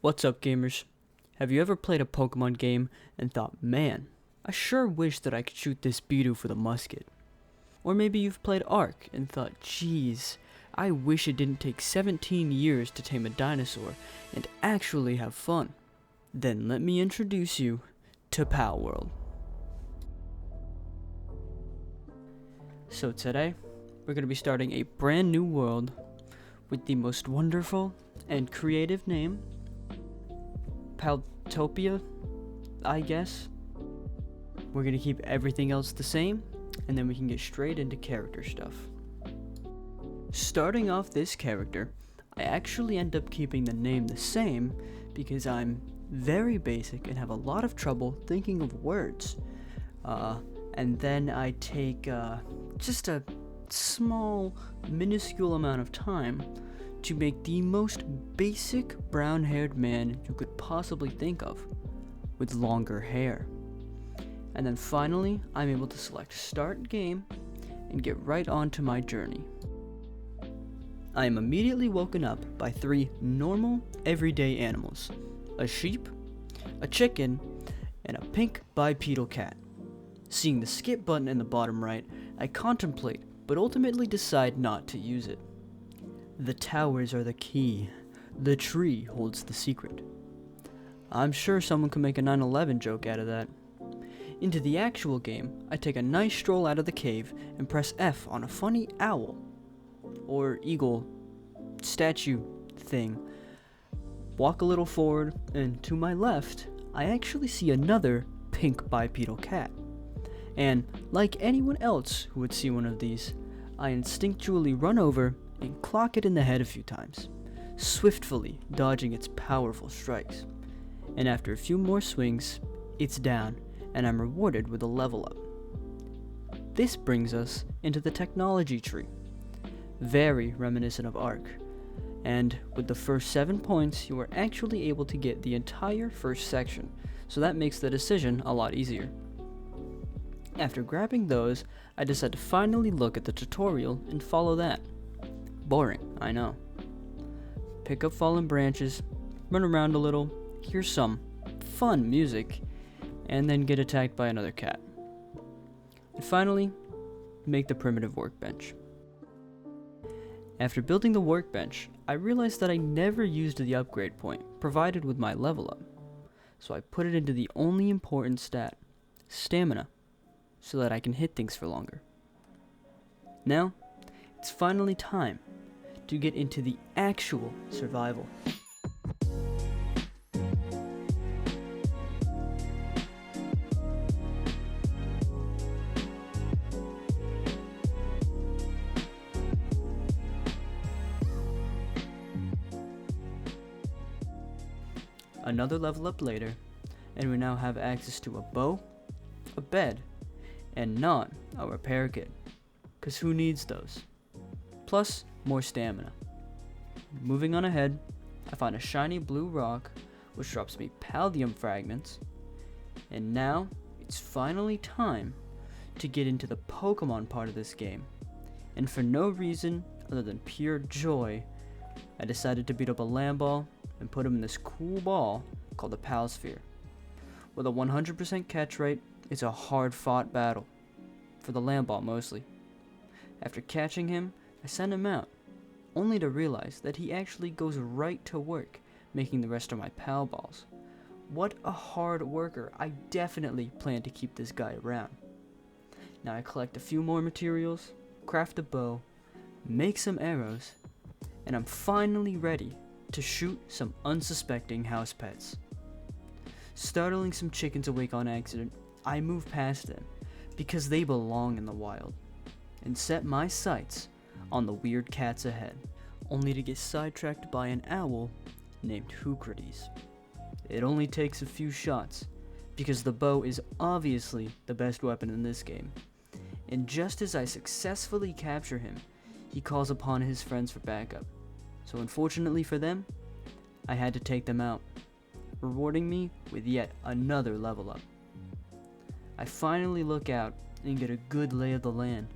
What's up, gamers? Have you ever played a Pokemon game and thought, man, I sure wish that I could shoot this Beedoo with a musket? Or maybe you've played ARK and thought, geez, I wish it didn't take 17 years to tame a dinosaur and actually have fun. Then let me introduce you to Palworld. So today, we're going to be starting a brand new world with the most wonderful and creative name, Paltopia, I guess. We're going to keep everything else the same, and then we can get straight into character stuff. Starting off this character, I actually end up keeping the name the same because I'm very basic and have a lot of trouble thinking of words. And then I take just a small, minuscule amount of time to make the most basic brown-haired man you could possibly think of, with longer hair. And then finally, I'm able to select Start Game and get right on to my journey. I am immediately woken up by 3 normal, everyday animals: a sheep, a chicken, and a pink bipedal cat. Seeing the skip button in the bottom right, I contemplate, but ultimately decide not to use it. The towers are the key. The tree holds the secret. I'm sure someone could make a 9/11 joke out of that. Into the actual game, I take a nice stroll out of the cave and press F on a funny owl, or eagle, statue thing. Walk a little forward, and to my left, I actually see another pink bipedal cat. And like anyone else who would see one of these, I instinctually run over and clock it in the head a few times, swiftly dodging its powerful strikes. And after a few more swings, it's down, and I'm rewarded with a level up. This brings us into the technology tree, very reminiscent of ARK, and with the first 7 points, you are actually able to get the entire first section, so that makes the decision a lot easier. After grabbing those, I decide to finally look at the tutorial and follow that. Boring, I know. Pick up fallen branches, run around a little, hear some fun music, and then get attacked by another cat. And finally, make the primitive workbench. After building the workbench, I realized that I never used the upgrade point provided with my level up, so I put it into the only important stat, stamina, so that I can hit things for longer. Now, it's finally time to get into the actual survival. Another level up later, and we now have access to a bow, a bed, and not a repair kit, cause who needs those? Plus, more stamina. Moving on ahead, I find a shiny blue rock, which drops me Paldium fragments, and now it's finally time to get into the Pokemon part of this game. And for no reason other than pure joy, I decided to beat up a Lamball and put him in this cool ball called the Palsphere. With a 100% catch rate, it's a hard-fought battle, for the Lamball mostly. After catching him, I send him out, only to realize that he actually goes right to work making the rest of my Pal Balls. What a hard worker. I definitely plan to keep this guy around. Now I collect a few more materials, craft a bow, make some arrows, and I'm finally ready to shoot some unsuspecting house pets. Startling some chickens awake on accident, I move past them because they belong in the wild, and set my sights on the weird cats ahead, only to get sidetracked by an owl named Hoocrates. It only takes a few shots, because the bow is obviously the best weapon in this game, and just as I successfully capture him, he calls upon his friends for backup. So unfortunately for them, I had to take them out, rewarding me with yet another level up. I finally look out and get a good lay of the land,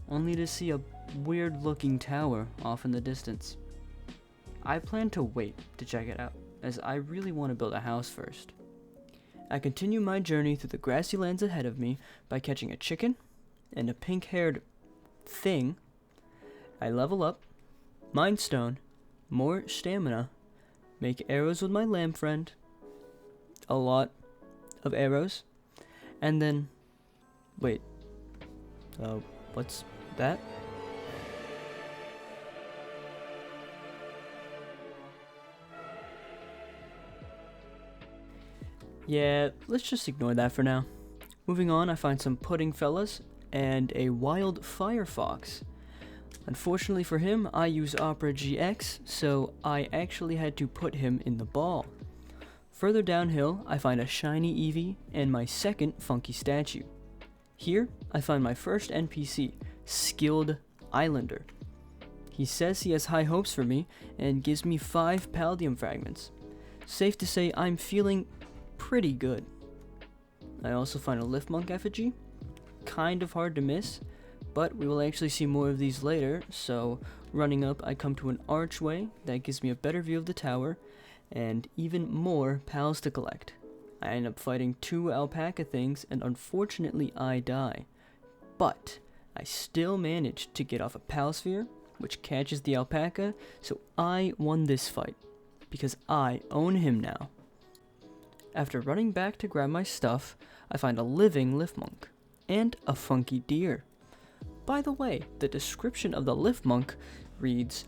only to see a weird looking tower off in the distance. I plan to wait to check it out, as I really want to build a house first. I continue my journey through the grassy lands ahead of me by catching a chicken and a pink-haired thing. I level up, mine stone, more stamina, make arrows with my lamb friend, a lot of arrows, and then, wait, what's that? Yeah, let's just ignore that for now. Moving on, I find some pudding fellas and a wild firefox. Unfortunately for him, I use Opera GX, so I actually had to put him in the ball. Further downhill, I find a shiny Eevee and my second funky statue. Here, I find my first NPC, Skilled Islander. He says he has high hopes for me and gives me 5 Paldium fragments. Safe to say I'm feeling pretty good. I also find a Liftmonk effigy, kind of hard to miss, but we will actually see more of these later, so running up I come to an archway that gives me a better view of the tower, and even more pals to collect. I end up fighting 2 alpaca things, and unfortunately I die. But I still managed to get off a Palsphere, which catches the alpaca, so I won this fight, because I own him now. After running back to grab my stuff, I find a living Liftmonk, and a funky deer. By the way, the description of the Liftmonk reads,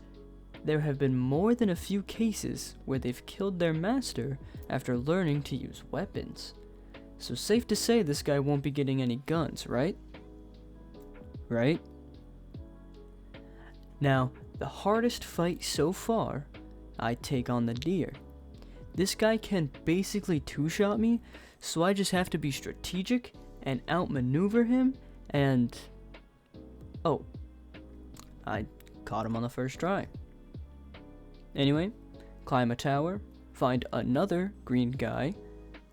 "There have been more than a few cases where they've killed their master after learning to use weapons." So safe to say this guy won't be getting any guns, right? Right? Now, the hardest fight so far, I take on the deer. This guy can basically two-shot me, so I just have to be strategic and outmaneuver him, and... oh, I caught him on the first try. Anyway, climb a tower, find another green guy.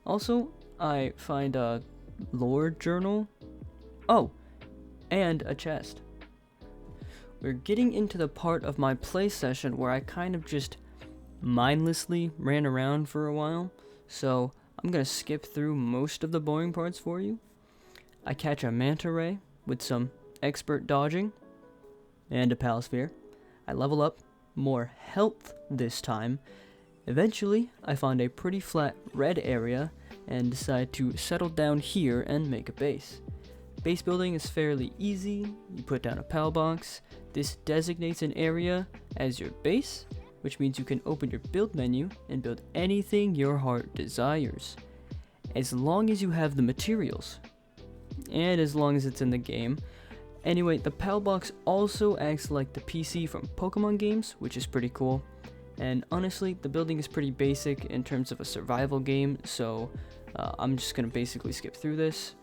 Also, I find a lore journal. Oh, and a chest. We're getting into the part of my play session where I kind of just mindlessly ran around for a while, so I'm gonna skip through most of the boring parts for you. I catch a manta ray with some expert dodging and a Palsphere. I level up, more health this time. Eventually, I find a pretty flat red area and decide to settle down here and make a base. Base building is fairly easy. You put down a PAL box. This designates an area as your base, which means you can open your build menu and build anything your heart desires, as long as you have the materials, and as long as it's in the game. Anyway, the PAL box also acts like the PC from Pokemon games, which is pretty cool, and honestly, the building is pretty basic in terms of a survival game, so I'm just gonna basically skip through this.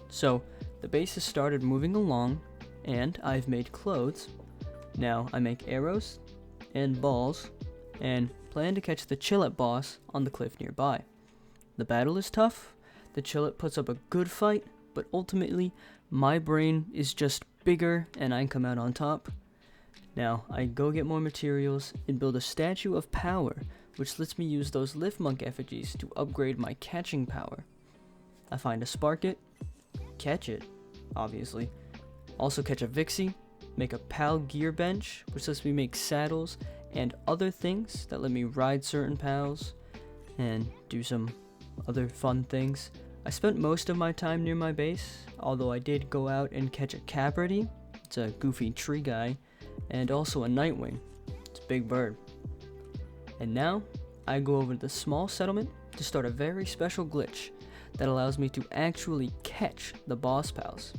So, the base has started moving along, and I've made clothes. Now, I make arrows and balls, and plan to catch the Chillet boss on the cliff nearby. The battle is tough, the Chillet puts up a good fight, but ultimately, my brain is just bigger and I come out on top. Now, I go get more materials and build a statue of power, which lets me use those Liftmonk effigies to upgrade my catching power. I find a Sparkit, catch it, obviously. Also catch a Vixie, make a PAL gear bench, which lets me make saddles and other things that let me ride certain PALs and do some other fun things. I spent most of my time near my base, although I did go out and catch a Capricorn, it's a goofy tree guy, and also a Nightwing, it's a big bird. And now, I go over to the small settlement to start a very special glitch that allows me to actually catch the boss pals.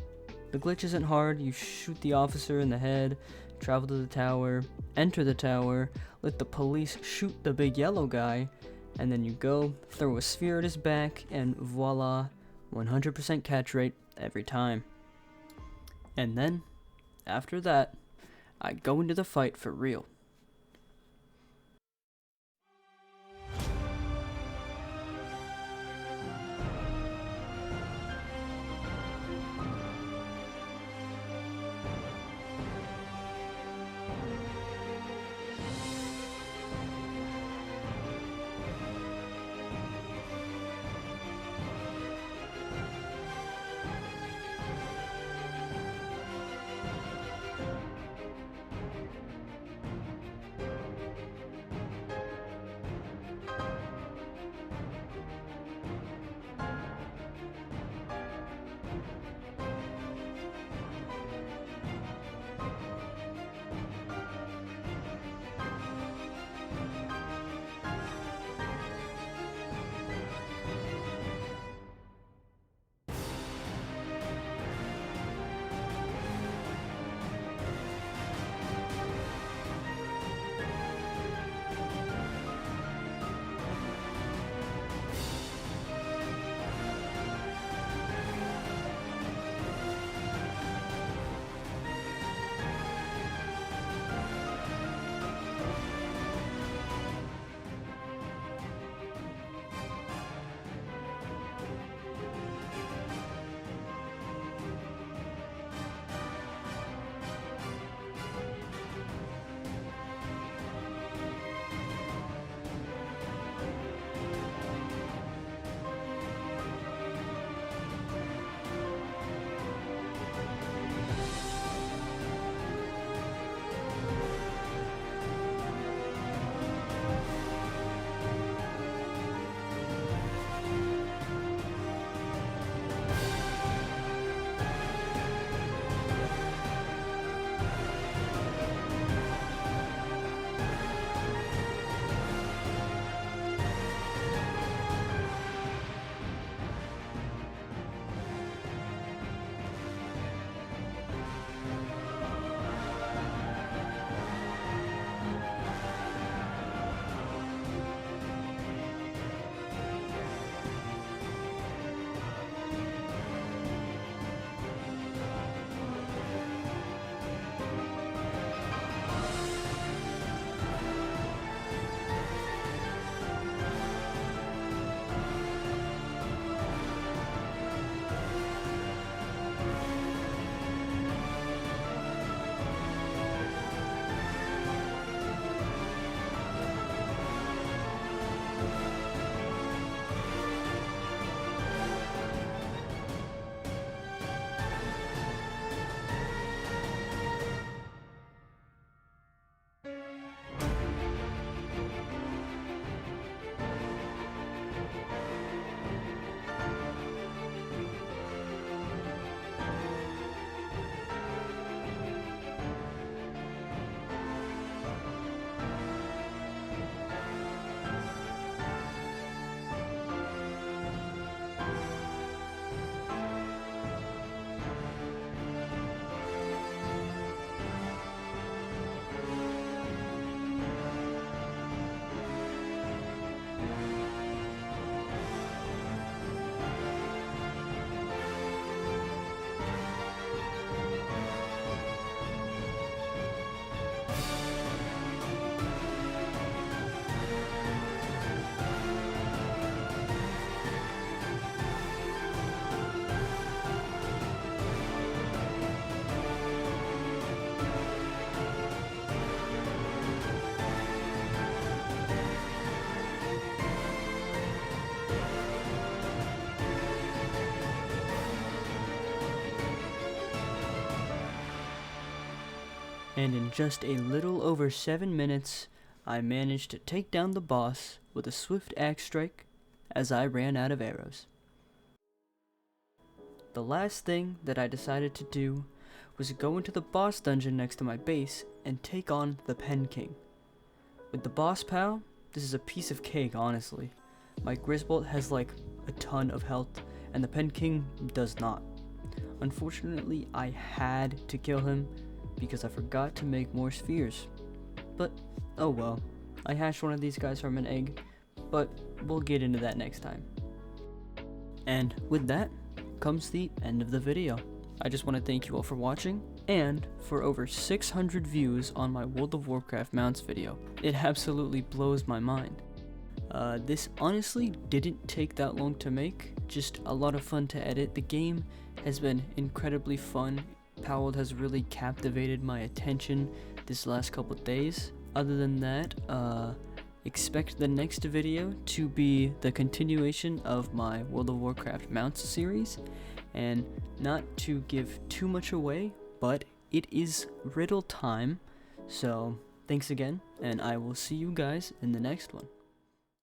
The glitch isn't hard. You shoot the officer in the head, travel to the tower, enter the tower, let the police shoot the big yellow guy, and then you go, throw a sphere at his back, and voila, 100% catch rate every time. And then, after that, I go into the fight for real. and in just a little over 7 minutes, I managed to take down the boss with a swift axe strike as I ran out of arrows. The last thing that I decided to do was go into the boss dungeon next to my base and take on the Pen King. With the boss pal, this is a piece of cake, honestly. My Grisbolt has like a ton of health, and the Pen King does not. Unfortunately, I had to kill him because I forgot to make more spheres. But, oh well. I hatched one of these guys from an egg, but we'll get into that next time. And with that comes the end of the video. I just want to thank you all for watching, and for over 600 views on my World of Warcraft mounts video. It absolutely blows my mind. This honestly didn't take that long to make, just a lot of fun to edit. The game has been incredibly fun. Palworld has really captivated my attention this last couple days. Other than that, expect the next video to be the continuation of my World of Warcraft mounts series, and not to give too much away, but it is riddle time. So thanks again, and I will see you guys in the next one.